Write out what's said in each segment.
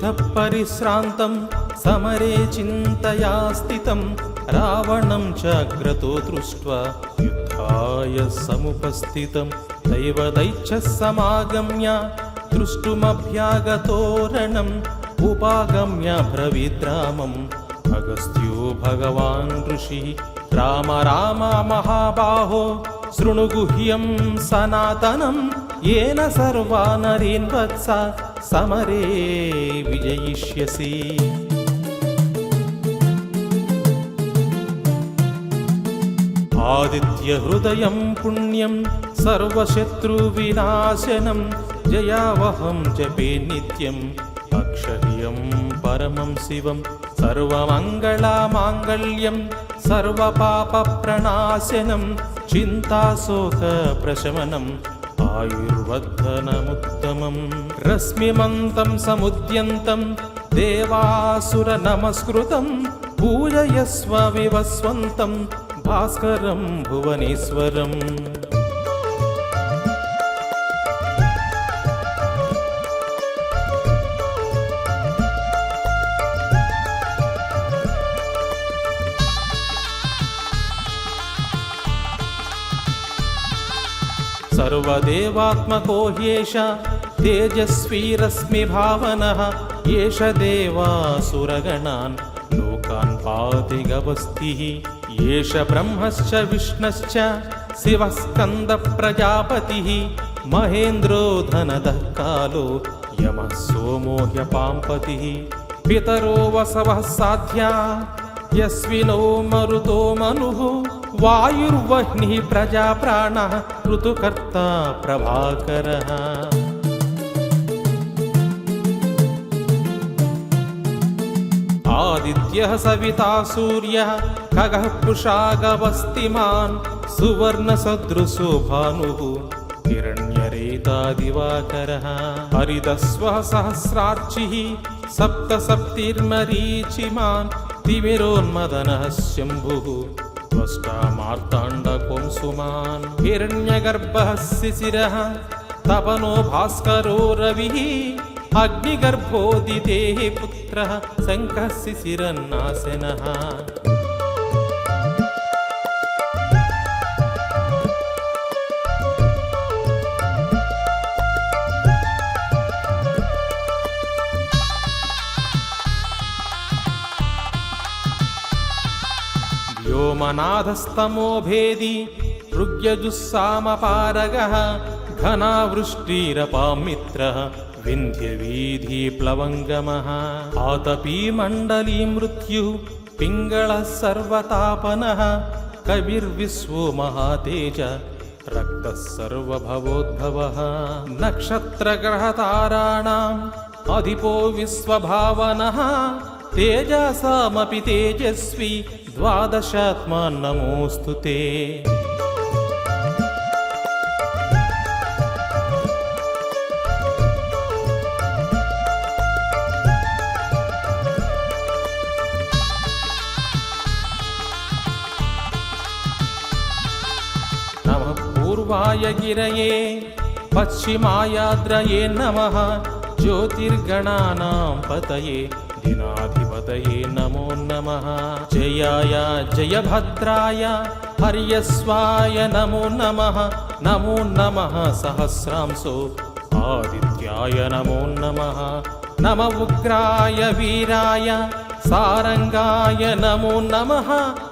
युद्धः परिश्रान्तं समरे चिन्तया स्थितं रावणं चाग्रतो दृष्ट्वा युद्धाय समुपस्थितं दैवदैच्छः समागम्य दृष्टुमभ्यागतो रणम् उपागम्य ब्रवीद्रामम् अगस्त्यो भगवान् ऋषिः राम राम महाबाहो शृणु गुह्यं सनातनं येन सर्वा नरीन् वत्स समरे विजयिष्यसि। आदित्य हृदयं पुण्यं सर्वशत्रुविनाशनं जयावहं जपे नित्यम् अक्षर्यं परमं शिवं सर्वमङ्गलमाङ्गल्यं सर्वपापप्रणाशनं चिन्ताशोकप्रशमनम् आयुर्वर्धनमुत्तमम् रश्मिमन्तं समुद्यन्तं देवासुरनमस्कृतं पूजयस्व विवस्वन्तं भास्करं भुवनेश्वरम्। सर्वदेवात्मको ह्येष तेजस्वी रश्मिभावनः एष देवासुरगणान् लोकान् पाति गवस्थिः एष ब्रह्मश्च विष्णश्च शिवः स्कन्दप्रजापतिः महेन्द्रो धनदः कालो यमः सोमो ह्यपाम्पतिः पितरो वसवः साध्या यस्विनो मरुतो मनुः वायुर्वह्निः प्रजाप्राणः ऋतुकर्ता प्रभाकरः। आदित्यः सविता सूर्यः खगः पुषागवस्तिमान् सुवर्णसदृशो भानुः हिरण्यरेता दिवाकरः हरितस्वः सहस्रार्चिः सप्तसप्तिर्मरीचिमान् तिमिरोन्मदनः शम्भुः त्वष्टा मार्ताण्डपुंसुमान् हिरण्यगर्भः शिशिरः तपनो भास्करो रविः अग्निगर्भोदितेः पुत्रः शङ्खः शिशिरन्नाशनः। व्योमनाथस्तमो भेदी ऋग्यजुस्सामपारगः घनावृष्टिरपामित्रः विन्ध्यवीधिप्लवङ्गमः आतपी मण्डली मृत्युः पिङ्गळः सर्वतापनः कविर्विश्वो महातेज रक्तः सर्वभवोद्भवः नक्षत्रग्रहताराणाम् अधिपो विश्वभावनः तेजसामपि तेजस्वी द्वादशात्मा नमोऽस्तु ते। नमः पूर्वाय गिरये पश्चिमायाद्रये नमः ज्योतिर्गणानां पतये दिनाधिपतये नमो नमः जयाय जयभद्राय हर्यस्वाय नमो नमः सहस्रांशो आदित्याय नमो नमः नम उग्राय वीराय सारंगाय नमो नमः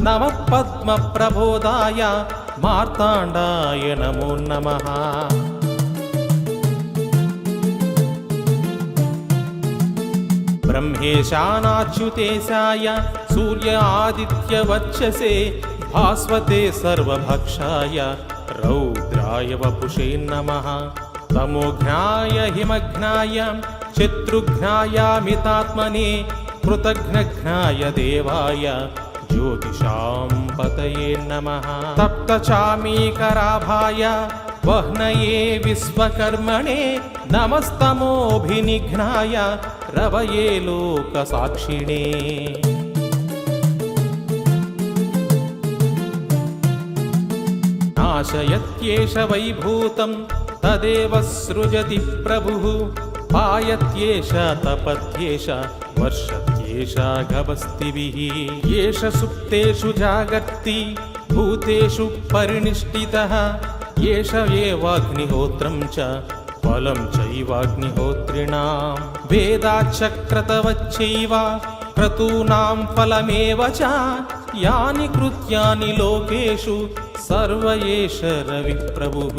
नमः पद्मप्रबोधाय मार्ताण्डाय नमो नमः। ब्रह्मेशानाच्युतेशाय सूर्य आदित्यवक्षसे भास्वते सर्वभक्षाय रौद्राय वपुषे नमः तमोघ्नाय हिमघ्नाय शत्रुघ्नायामितात्मने कृतघ्नघ्नाय देवाय ज्योतिषां पतये नमः तप्तचामीकराभाय वह्नये विश्वकर्मणे नमस्तमोभिनिघ्नाय रवये लोकसाक्षिणे। नाशयत्येष वैभूतं तदेव सृजति प्रभुः पायत्येष तपत्येष वर्षत्येष गभस्तिभिः एष सुप्तेषु जागर्ति भूतेषु परिनिष्ठितः एष एवाग्निहोत्रं च फलं चैवाग्निहोत्रिणां वेदाच्चक्रतवच्चैव क्रतूनां फलमेव च यानि कृत्यानि लोकेषु सर्व एष रविप्रभुः।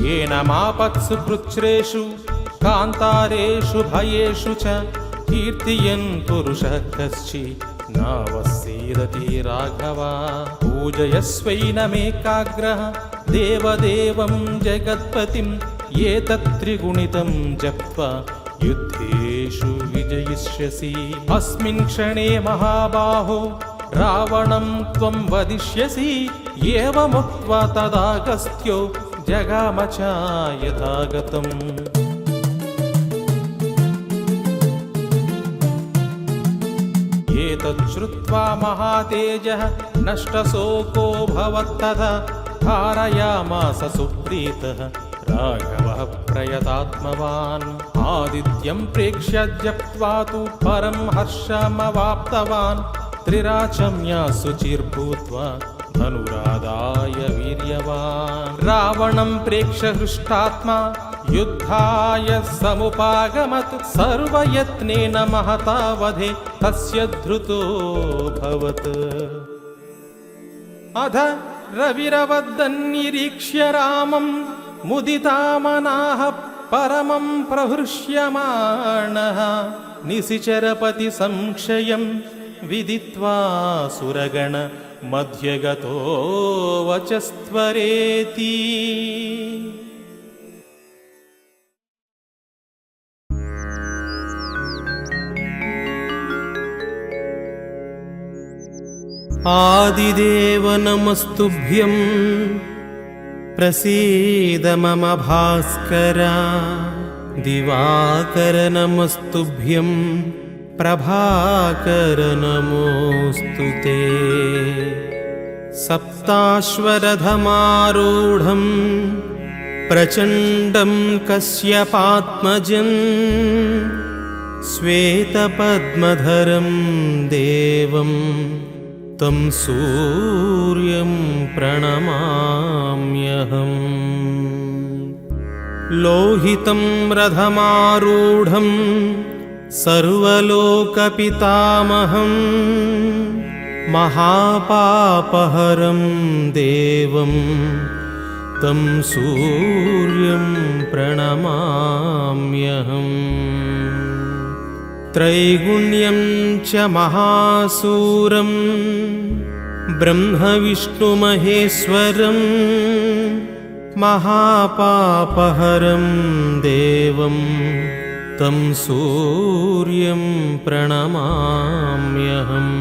येन मापत्सु कृच्छ्रेषु कान्तारेषु भयेषु च कीर्तयन् पुरुषः कश्चित् नावसीदति राघव पूजयस्वैनमेकाग्रः देवदेवं जगत्पतिम् एतत् त्रिगुणितं जप्त्वा युद्धेषु विजयिष्यसि अस्मिन् क्षणे महाबाहो रावणं त्वं वदिष्यसि एवमुक्त्वा तदागस्त्यो जगाम च यथागतम्। एतत् श्रुत्वा महातेजः नष्टशोको भवत्तथा धारयामास सुप्रीतः राघवः प्रयतात्मवान् आदित्यं प्रेक्ष्य जप्त्वा तु परं हर्षमवाप्तवान् त्रिराचम्या शुचिर्भूत्वा धनुरादाय वीर्यवान् रावणं प्रेक्ष्य हृष्टात्मा युद्धाय समुपागमत् सर्वयत्नेन महता वधे तस्य धृतोऽभवत्। अध रविरवदन्निरीक्ष्य रामं मुदितामनाः परमं प्रहृष्यमाणः निशिचरपति संक्षयं विदित्वा सुरगण मध्यगतो वचस्त्वरेति। आदिदेव नमस्तुभ्यं प्रसीद मम भास्कर दिवाकर नमस्तुभ्यं प्रभाकर नमोऽस्तुते। सप्ताश्वरथमारूढं प्रचण्डं कश्यपात्मजं श्वेतपद्मधरं देवं तं सूर्यं प्रणमाम्यहम्। लोहितं रथमारूढं सर्वलोकपितामहं महापापहरं देवं तं सूर्यं प्रणमाम्यहम्। त्रैगुण्यं च महासूरं ब्रह्मविष्णुमहेश्वरं महापापहरं देवं तं सूर्यं प्रणमाम्यहम्।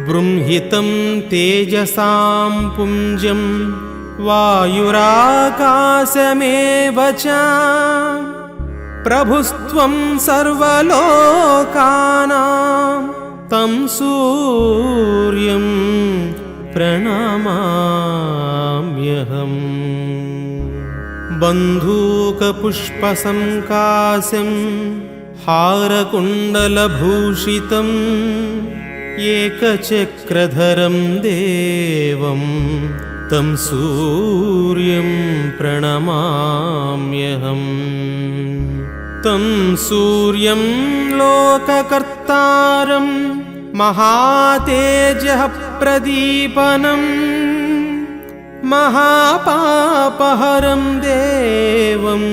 बृंहितं तेजसां पुञ्जं वायुराकाशमेव च प्रभुस्त्वं सर्वलोकानां तं सूर्यं प्रणमाम्यहम्। बन्धूकपुष्पसङ्काशं हारकुण्डलभूषितम् एकचक्रधरं देवं तं सूर्यं प्रणमाम्यहम्। तं सूर्यं लोककर्तारं महातेजः प्रदीपनं महापापहरं देवं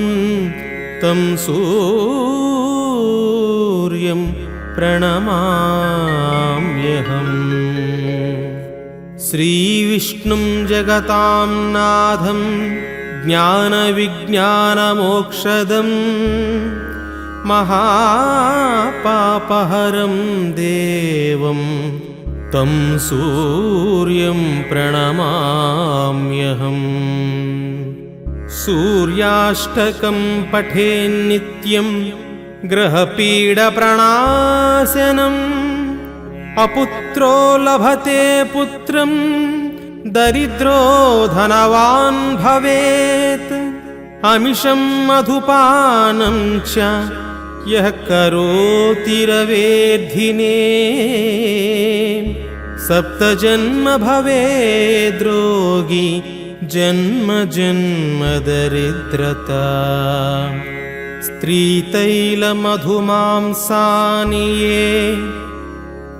तं सूर्यं प्रणमाम्यहम्। श्रीविष्णुं जगतां नाथं ज्ञानविज्ञानमोक्षदं महापापहरं देवं तं सूर्यं प्रणमाम्यहम्। सूर्याष्टकं पठेन्नित्यं ग्रहपीडप्रणाशनम् अपुत्रो लभते पुत्रं दरिद्रो धनवान् भवेत् अमिषं मधुपानं च यः करोति रवेद्धिने सप्तजन्म भवेद्रोगी जन्म जन्म दरिद्रता स्त्रीतैलमधुमांसानि ये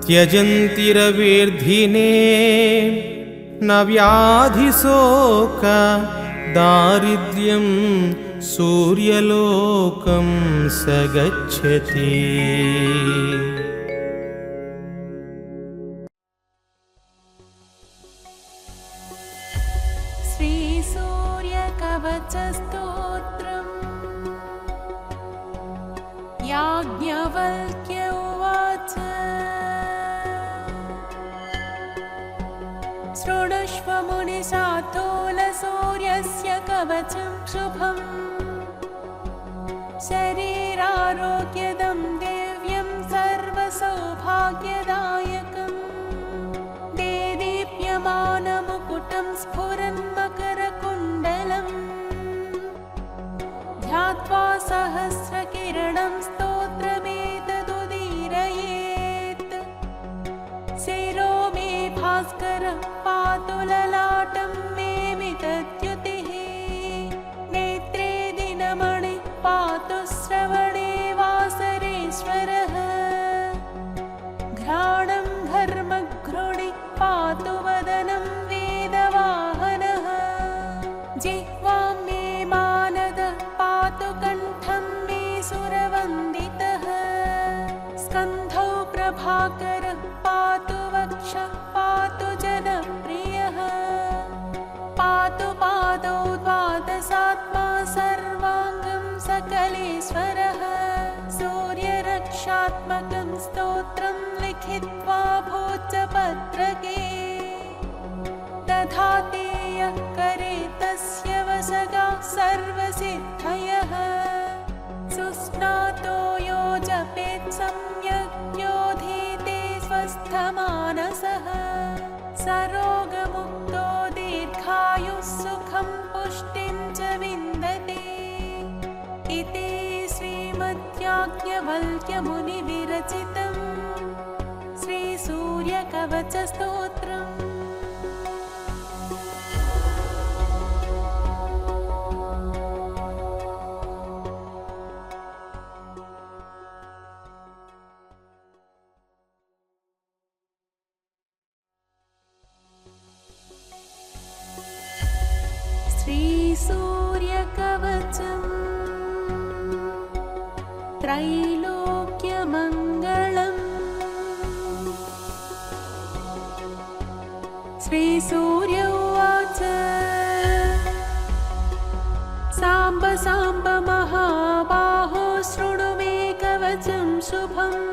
त्यजन्ति रवेर्धिने न व्याधिशोक दारिद्र्यं सूर्यलोकं स गच्छति। श्रीसूर्यकवचस्तोत्रम् याज्ञवल्क्य उवाच शृणुष्व मुनिशातोलसूर्यस्य कवचं शुभम् शरीरारोग्यदं दिव्यं सर्वसौभाग्यदायकम् देदीप्यमानमुकुटं स्फुरन्मकरकुण्डलम् ध्यात्वा सहस्रकिरणं स्तोत्रमेतदुदीरयेत् शिरो मे भास्कर पातु ललाटं मे मितद्युतिः नेत्रे दिनमणि पातु श्रवणे वासरेश्वरः घ्राणं घर्मघ्रुणि पातु वदनं वेदवाहनः जिह्वां मे मानद पातु कण्ठं मे सुरवन्दितः स्कन्धौ प्रभाकर पातु वक्षः पातु जनप्रियः पातु पादौ द्वादशात्मा सर्वाङ्गं सकलेश्वरः सूर्यरक्षात्मकं स्तोत्रं लिखित्वा भोजपत्रके दधाति यः करे तस्य वसगा सर्वसिद्धयः सुस्नातो यो जपेत् सम्यक् योधीते स्वस्थमानसः सरोगमुक्तो दीर्घायुः सुखं पुष्टिं च विन्दते इति श्रीमद्याज्ञवल्क्यमुनिविरचितं श्रीसूर्यकवचस्तोत्रम्। श्रीसूर्यकवचम् त्रैलोक्यमङ्गलम्। श्रीसूर्य उवाच साम्ब साम्ब महाबाहो शृणु मे कवचं शुभम्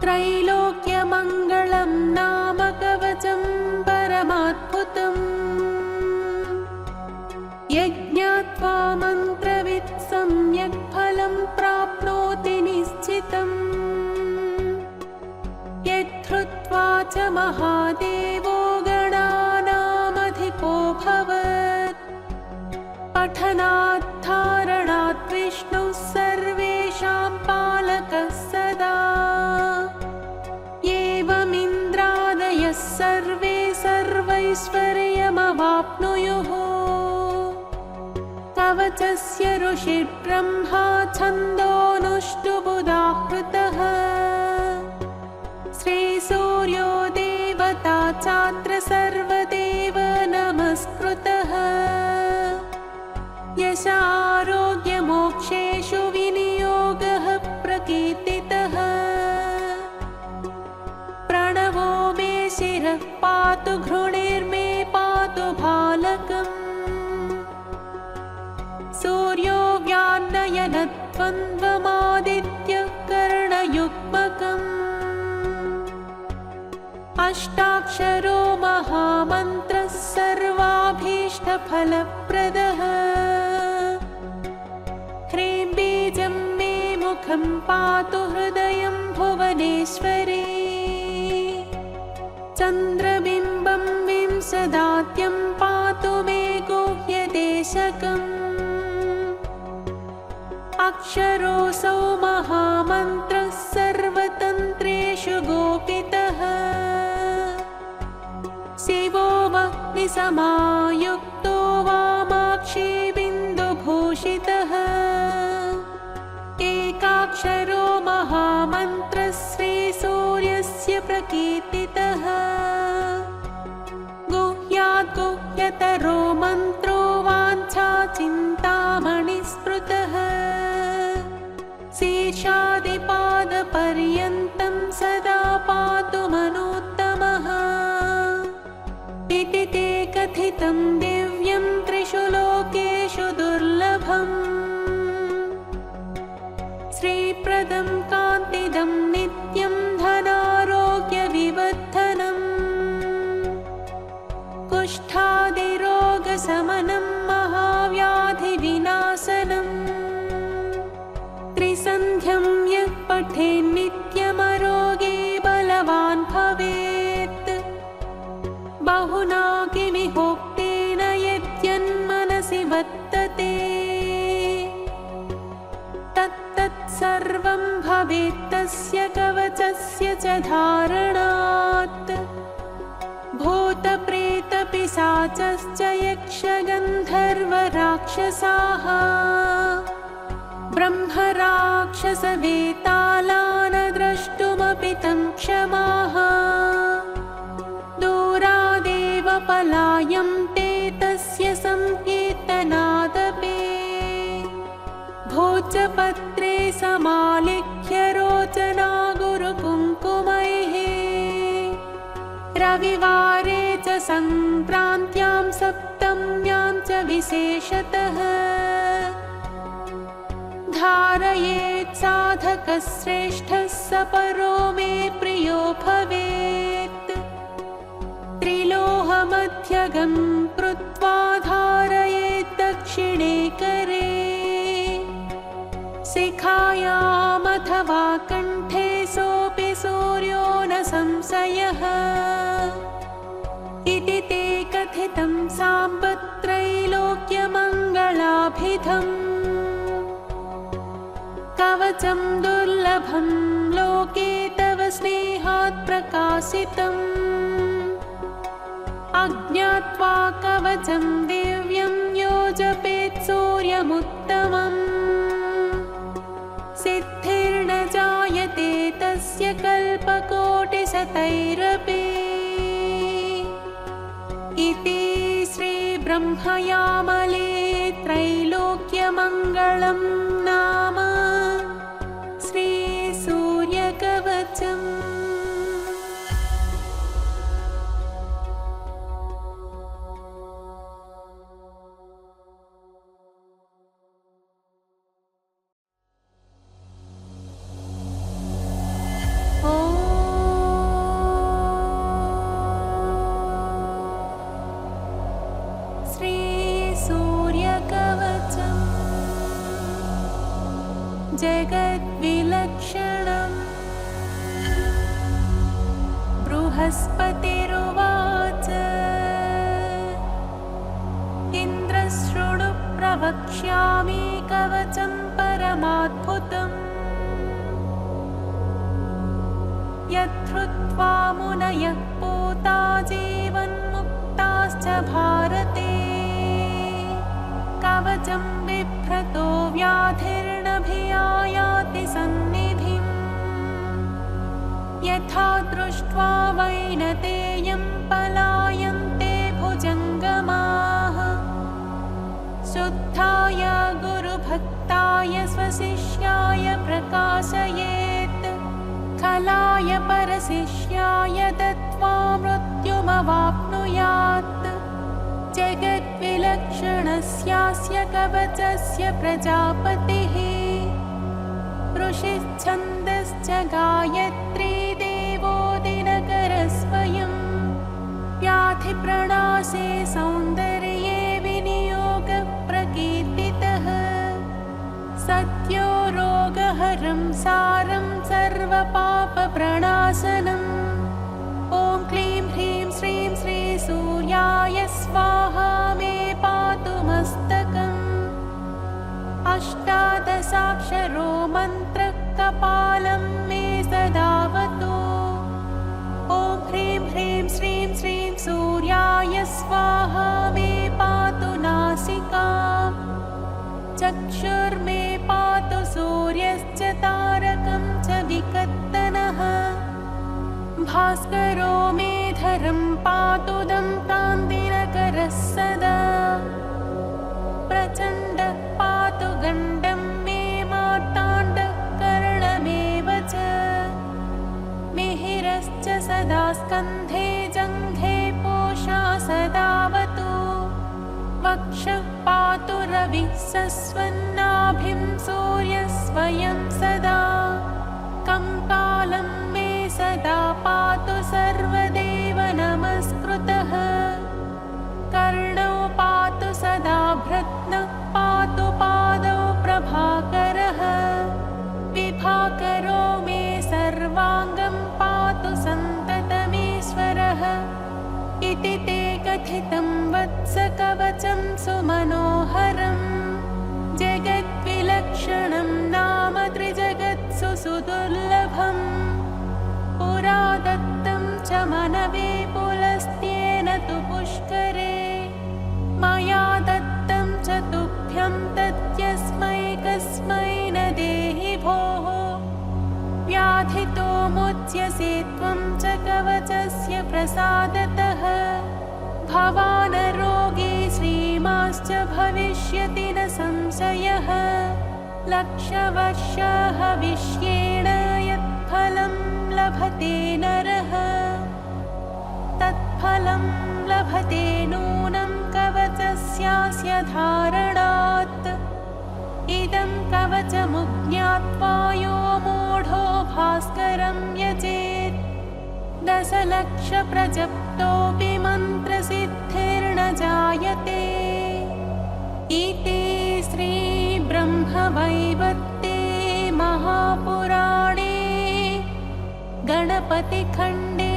त्रैलोक्यमङ्गलं नाम कवचं परमाद्भुतम् यज्ञात्वा मन्त्रवित् सम्यक् फलं प्राप्नोति निश्चितम् यद्धृत्वा च महादेवो गणानामधिपो भवत् पठनात् धारणात् विष्णुः सर्वेषां पालकः सदा एवमिन्द्रादयः सर्वे सर्वैश्वर्यमवाप्नुयुः कवचस्य ऋषिर्ब्रह्मा छन्दोनुष्टुबुधाहृतः श्रीसूर्यो देवता चात्र सर्वदेव नमस्कृतः यशारोग्यमोक्षेषु विनियोगः प्रकीर्तितः प्रणवो मे शिरः पातु घृणिर्मे पातु भालकम् सूर्यो व्यान्नयनद्वन्द्वमादित्यः कर्णयुग्मकम् अष्टाक्षरो महामन्त्रः सर्वाभीष्ट स्वामिष्टफलप्रदः ह्रीं बीजं मे मुखं पातु हृदयं भुवनेश्वरी चन्द्रबिम्बं विंशदात्यं पातु मे गुह्यदेशकम् अक्षरोऽसौ महामन्त्रः सर्वतन्त्रेषु गोपितः शिवो वह्निसमायुक्तो वामाक्षी बिन्दुभूषितः एकाक्षरो महामन्त्रः श्रीसूर्यस्य प्रकीर्तितः गुह्यात् गुह्यतरो मन्त्रो वाञ्छाचिन्तामणिस्मृतः शीर्षादिपादपर्यन्तं सदा पातु मनोत्तमः इति ते कथितं दिव्यं त्रिषु लोकेषु दुर्लभम् श्रीप्रदं कान्तिदं नित्यं धनारोग्यविवर्धनम् कुष्ठादिरोगशमनं महाव्याधिविनाशनम् त्रिसन्ध्यं यः पठेन्नित्यमरोगी बलवान् भवेत् बहुना किमिहोक्तेन यद्यन्मनसि वर्तते तत्तत् सर्वं भवेत् तस्य कवचस्य च धारणात् भूतप्रेतपिशाचश्च यक्षगन्धर्वराक्षसाः ब्रह्मराक्षसवेतालान् द्रष्टुमपि तं क्षमाः दूरादेव पलायन्ते तस्य संकीर्तनादपि भोजपत्रे समालिख्य रोचना गुरुकुङ्कुमैः रविवारे च सङ्क्रान्त्यां सप्तम्यां च विशेषतः धारयेत् साधकश्रेष्ठः स परो मे प्रियो भवेत् त्रिलोहमध्यगं कृत्वा धारयेत् दक्षिणे करे शिखायामथवा कण्ठे सोऽपि सूर्यो न संशयः इति ते कथितं साम्बत्रैलोक्यमङ्गलाभिधम् कवचं दुर्लभं लोके तव स्नेहात् प्रकाशितम् अज्ञात्वा कवचं दिव्यं यो जपेत् सूर्यमुत्तमम् सिद्धिर्न जायते तस्य कल्पकोटिशतैरपि इति श्रीब्रह्मयामले त्रैलोक्यमङ्गलं नाम श्रीसूर्यकवचम् जगद्विलक्षणम् बृहस्पतिरुवाच इन्द्रशृणु प्रवक्ष्यामि कवचं परमाद्भुतम् यद्धृत्वा मुनयः पूता जीवन्मुक्ताश्च भारते कवचं बिभ्रतो व्याधिर्नभियायाति सन्निधिम् यथा दृष्ट्वा वैनतेयं पलायन्ते भुजङ्गमाः शुद्धाय गुरुभक्ताय स्वशिष्याय प्रकाशयेत् खलाय परशिष्याय दत्त्वा मृत्युमवाप्नुयात् जगद्विलक्षणस्यास्य कवचस्य प्रजापतिः ऋषिश्छन्दश्च गायत्री देवो दिनकरस्वयं व्याधिप्रणाशे सौन्दर्ये द्वादशाक्षरो मन्त्रः कपालं मे सदावतु। ॐ ह्रीं ह्रीं श्रीं श्रीं सूर्याय स्वाहा मे पातु नासिकाम्। चक्षुर्मे पातु सूर्यश्च तारकं च विकत्तनः। भास्करो मे धरं पातु दम्प्रान्तिनकरः सदा। प्रचण्डः पातु गण्डं मे मार्ताण्डः कर्णमेव च। मिहिरश्च सदा स्कन्धे जङ्घे पोषा सदावतु। वक्षः पातु रविः सस्वन्नाभिं सूर्यः स्वयं सदा। कङ्कालं मे सदा पातु सर्वदेव नमस्कृतः। कर्णौ पातु सदा भ्रत्नः पातु पादौ प्रभाकरः। विभाकरो मे सर्वाङ्गं पातु सन्ततमीश्वरः। इति ते कथितं वत्स कवचं सुमनोहरम्। जगद्विलक्षणं नाम त्रिजगत्सु सुदुर्लभम्। पुरा दत्तं च मनवे पुलस्त्येन तु पुष्करे। मया दत्तं च तुभ्यं तद्यस्मै कस्मै न देहि भोः। व्याधितो मुच्यसे त्वं च कवचस्य प्रसादतः। भवानरोगी श्रीमाश्च भविष्यति न संशयः। लक्षवर्षः हविष्येण यत्फलं लभते नरः। तत्फलं लभते नूनं कवचस्यास्य धारणात्। इदं कवचमुज्ञात्वा यो मूढो भास्करं यजेत्। दशलक्षप्रजप्तोऽपि मन्त्रसिद्धिर्न जायते। इति श्रीब्रह्मवैवर्ते महापुराणे गणपतिखण्डे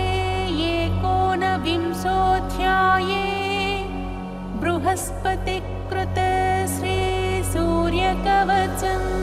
एकोनविंशोऽध्याये बृहस्पतिकृत श्रीसूर्यकवचम्।